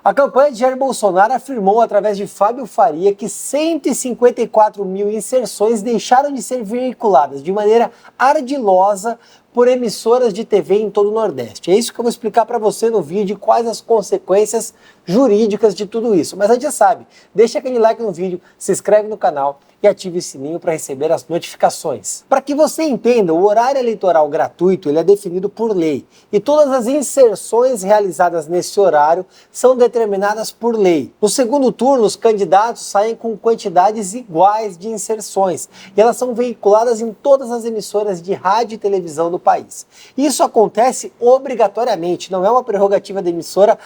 A campanha de Jair Bolsonaro afirmou através de Fábio Faria que 154 mil inserções deixaram de ser veiculadas de maneira ardilosa por emissoras de TV em todo o Nordeste. É isso que eu vou explicar para você no vídeo, quais as consequências jurídicas de tudo isso. Mas a gente já sabe, deixa aquele like no vídeo, se inscreve no canal e ative o sininho para receber as notificações. Para que você entenda, o horário eleitoral gratuito ele é definido por lei e todas as inserções realizadas nesse horário são determinadas por lei. No segundo turno, os candidatos saem com quantidades iguais de inserções e elas são veiculadas em todas as emissoras de rádio e televisão do país. Isso acontece obrigatoriamente, não é uma prerrogativa da emissora,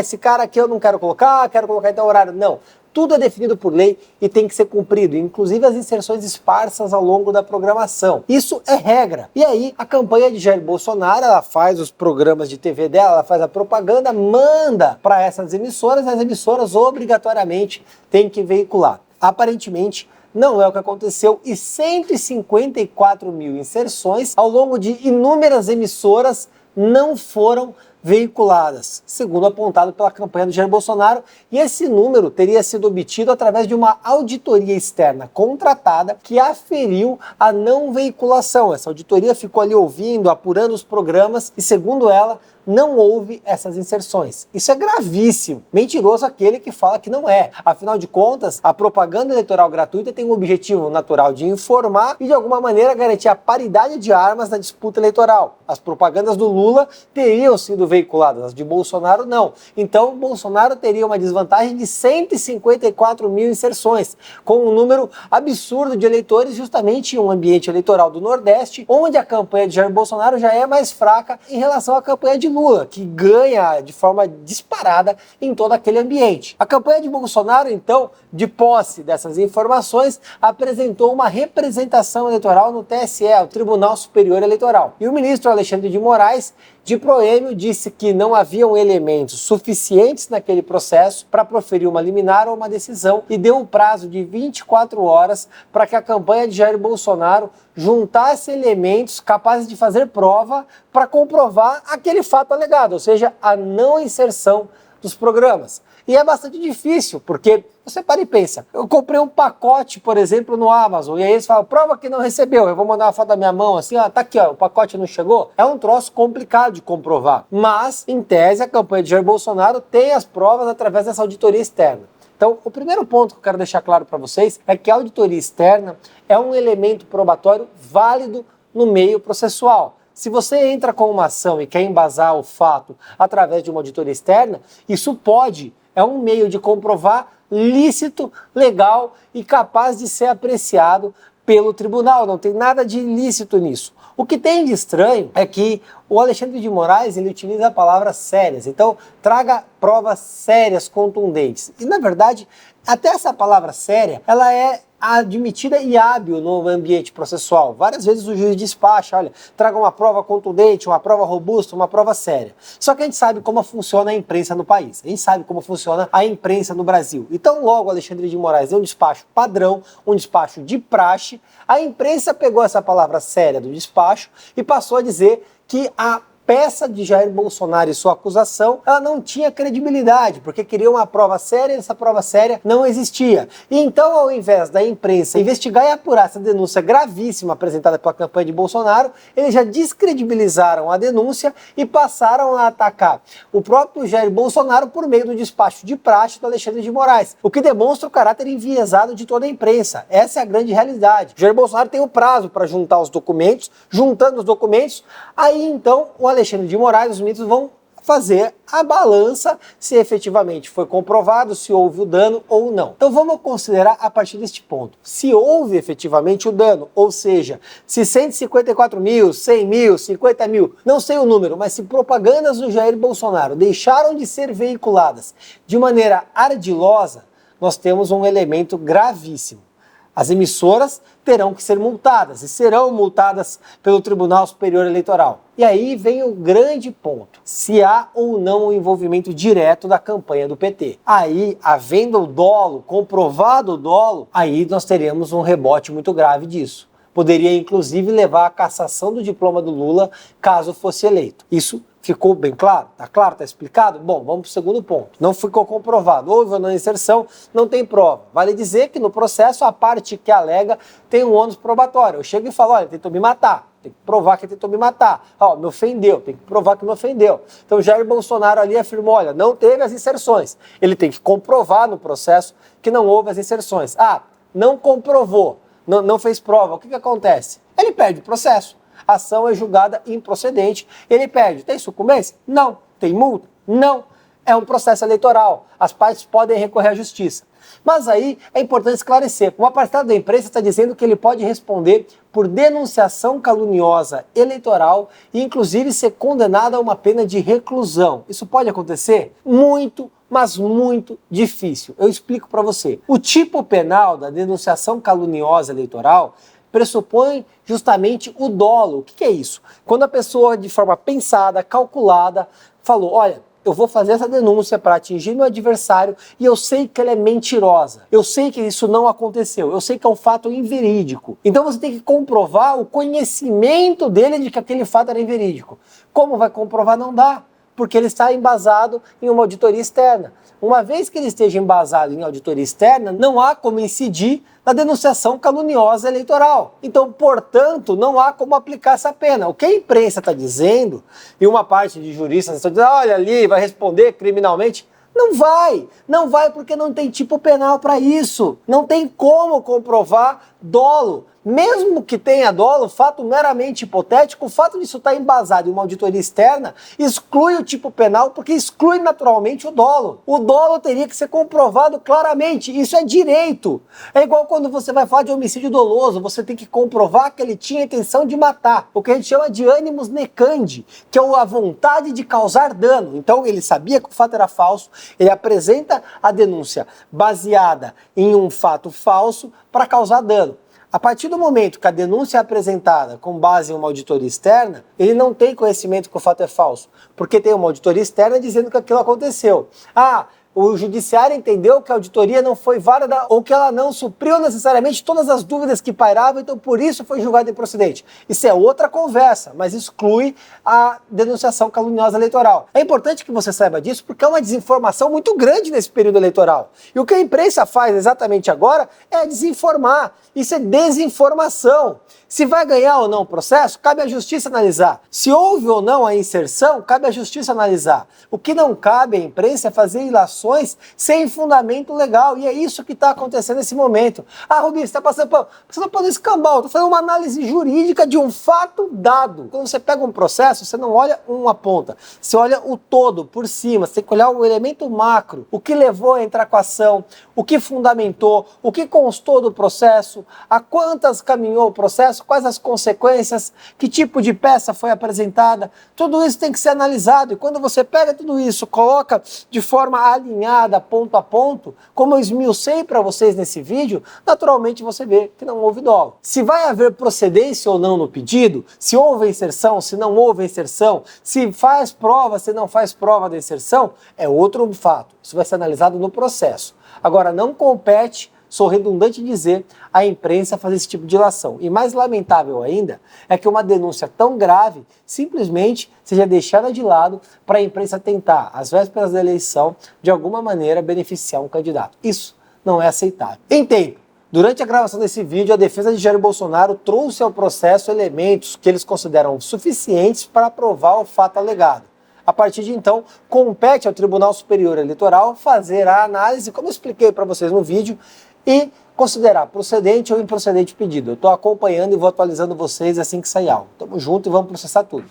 esse cara aqui eu não quero colocar em tal horário. Não. Tudo é definido por lei e tem que ser cumprido, inclusive as inserções esparsas ao longo da programação. Isso é regra. E aí, a campanha de Jair Bolsonaro, ela faz os programas de TV dela, ela faz a propaganda, manda para essas emissoras, e as emissoras obrigatoriamente têm que veicular. Aparentemente, não é o que aconteceu e 154 mil inserções ao longo de inúmeras emissoras não foram veiculadas, segundo apontado pela campanha do Jair Bolsonaro, e esse número teria sido obtido através de uma auditoria externa contratada que aferiu a não veiculação. Essa auditoria ficou ali ouvindo, apurando os programas e, segundo ela, não houve essas inserções. Isso é gravíssimo. Mentiroso aquele que fala que não é. Afinal de contas, a propaganda eleitoral gratuita tem um objetivo natural de informar e de alguma maneira garantir a paridade de armas na disputa eleitoral. As propagandas do Lula teriam sido veiculadas, as de Bolsonaro não. Então, Bolsonaro teria uma desvantagem de 154 mil inserções, com um número absurdo de eleitores justamente em um ambiente eleitoral do Nordeste, onde a campanha de Jair Bolsonaro já é mais fraca em relação à campanha de Lula, que ganha de forma disparada em todo aquele ambiente. A campanha de Bolsonaro, então, de posse dessas informações, apresentou uma representação eleitoral no TSE, o Tribunal Superior Eleitoral. E o ministro Alexandre de Moraes, de proêmio, disse que não haviam elementos suficientes naquele processo para proferir uma liminar ou uma decisão e deu um prazo de 24 horas para que a campanha de Jair Bolsonaro juntasse elementos capazes de fazer prova para comprovar aquele fato alegado, ou seja, a não inserção dos programas. E é bastante difícil, porque você para e pensa, eu comprei um pacote, por exemplo, no Amazon, e aí eles falam, prova que não recebeu, eu vou mandar uma foto da minha mão assim, tá aqui, o pacote não chegou. É um troço complicado de comprovar, mas, em tese, a campanha de Jair Bolsonaro tem as provas através dessa auditoria externa. Então, o primeiro ponto que eu quero deixar claro para vocês é que a auditoria externa é um elemento probatório válido no meio processual. Se você entra com uma ação e quer embasar o fato através de uma auditoria externa, isso é um meio de comprovar lícito, legal e capaz de ser apreciado pelo tribunal. Não tem nada de ilícito nisso. O que tem de estranho é que o Alexandre de Moraes ele utiliza palavras sérias. Então, traga provas sérias, contundentes. E, na verdade, até essa palavra séria, ela é admitida e hábil no ambiente processual. Várias vezes o juiz despacha, olha, traga uma prova contundente, uma prova robusta, uma prova séria. Só que a gente sabe como funciona a imprensa no país, a gente sabe como funciona a imprensa no Brasil. Então logo Alexandre de Moraes deu um despacho padrão, um despacho de praxe, a imprensa pegou essa palavra séria do despacho e passou a dizer que a peça de Jair Bolsonaro e sua acusação, ela não tinha credibilidade, porque queria uma prova séria e essa prova séria não existia. E então, ao invés da imprensa investigar e apurar essa denúncia gravíssima apresentada pela campanha de Bolsonaro, eles já descredibilizaram a denúncia e passaram a atacar o próprio Jair Bolsonaro por meio do despacho de praxe do Alexandre de Moraes, o que demonstra o caráter enviesado de toda a imprensa. Essa é a grande realidade. O Jair Bolsonaro tem o prazo para juntar os documentos, juntando os documentos, aí então o Alexandre de Moraes, os ministros vão fazer a balança se efetivamente foi comprovado, se houve o dano ou não. Então vamos considerar a partir deste ponto. Se houve efetivamente o dano, ou seja, se 154 mil, 100 mil, 50 mil, não sei o número, mas se propagandas do Jair Bolsonaro deixaram de ser veiculadas de maneira ardilosa, nós temos um elemento gravíssimo. As emissoras terão que ser multadas e serão multadas pelo Tribunal Superior Eleitoral. E aí vem o grande ponto, se há ou não o envolvimento direto da campanha do PT. Aí, havendo o dolo, comprovado o dolo, aí nós teremos um rebote muito grave disso. Poderia, inclusive, levar à cassação do diploma do Lula caso fosse eleito. Isso Ficou bem claro? Tá claro? Tá explicado? Bom, vamos para o segundo ponto. Não ficou comprovado. Houve ou não inserção, não tem prova. Vale dizer que no processo a parte que alega tem um ônus probatório. Eu chego e falo, olha, tentou me matar. Tem que provar que tentou me matar. Ó, me ofendeu, tem que provar que me ofendeu. Então Jair Bolsonaro ali afirmou, olha, não teve as inserções. Ele tem que comprovar no processo que não houve as inserções. Ah, não comprovou, não fez prova. O que acontece? Ele perde o processo. A ação é julgada improcedente, ele perde. Tem sucumbência? Não. Tem multa? Não. É um processo eleitoral. As partes podem recorrer à justiça. Mas aí é importante esclarecer. Uma parcela da imprensa está dizendo que ele pode responder por denunciação caluniosa eleitoral e inclusive ser condenado a uma pena de reclusão. Isso pode acontecer? Muito, mas muito difícil. Eu explico para você. O tipo penal da denunciação caluniosa eleitoral pressupõe justamente o dolo. O que é isso? Quando a pessoa, de forma pensada, calculada, falou, olha, eu vou fazer essa denúncia para atingir meu adversário e eu sei que ela é mentirosa. Eu sei que isso não aconteceu. Eu sei que é um fato inverídico. Então você tem que comprovar o conhecimento dele de que aquele fato era inverídico. Como vai comprovar? Não dá, porque ele está embasado em uma auditoria externa. Uma vez que ele esteja embasado em auditoria externa, não há como incidir na denunciação caluniosa eleitoral. Então, portanto, não há como aplicar essa pena. O que a imprensa está dizendo, e uma parte de juristas estão dizendo, olha ali, vai responder criminalmente. Não vai porque não tem tipo penal para isso. Não tem como comprovar dolo. Mesmo que tenha dolo, fato meramente hipotético, o fato disso estar embasado em uma auditoria externa exclui o tipo penal porque exclui naturalmente o dolo. O dolo teria que ser comprovado claramente, isso é direito. É igual quando você vai falar de homicídio doloso, você tem que comprovar que ele tinha intenção de matar, o que a gente chama de animus necandi, que é a vontade de causar dano. Então ele sabia que o fato era falso, ele apresenta a denúncia baseada em um fato falso para causar dano. A partir do momento que a denúncia é apresentada com base em uma auditoria externa, ele não tem conhecimento que o fato é falso, porque tem uma auditoria externa dizendo que aquilo aconteceu. Ah, o judiciário entendeu que a auditoria não foi válida ou que ela não supriu necessariamente todas as dúvidas que pairavam, então por isso foi julgado improcedente. Isso é outra conversa, mas exclui a denunciação caluniosa eleitoral. É importante que você saiba disso porque é uma desinformação muito grande nesse período eleitoral. E o que a imprensa faz exatamente agora é desinformar. Isso é desinformação. Se vai ganhar ou não o processo, cabe à justiça analisar. Se houve ou não a inserção, cabe à justiça analisar. O que não cabe à imprensa é fazer ilações sem fundamento legal. E é isso que está acontecendo nesse momento. Ah, Rubinho, você está passando por escambau. Estou fazendo uma análise jurídica de um fato dado. Quando você pega um processo, você não olha uma ponta. Você olha o todo, por cima. Você tem que olhar o elemento macro. O que levou a entrar com a ação, o que fundamentou, o que constou do processo, a quantas caminhou o processo, quais as consequências, que tipo de peça foi apresentada. Tudo isso tem que ser analisado. E quando você pega tudo isso, coloca de forma alinhada, ponto a ponto, como eu esmiucei para vocês nesse vídeo, naturalmente você vê que não houve dolo. Se vai haver procedência ou não no pedido, se houve inserção, se não houve inserção, se faz prova, se não faz prova da inserção, é outro fato. Isso vai ser analisado no processo. Agora, não compete, sou redundante em dizer, a imprensa fazer esse tipo de ilação. E mais lamentável ainda é que uma denúncia tão grave simplesmente seja deixada de lado para a imprensa tentar, às vésperas da eleição, de alguma maneira beneficiar um candidato. Isso não é aceitável. Em tempo, durante a gravação desse vídeo, a defesa de Jair Bolsonaro trouxe ao processo elementos que eles consideram suficientes para provar o fato alegado. A partir de então, compete ao Tribunal Superior Eleitoral fazer a análise, como eu expliquei para vocês no vídeo, e considerar procedente ou improcedente o pedido. Eu estou acompanhando e vou atualizando vocês assim que sair algo. Tamo junto e vamos processar tudo.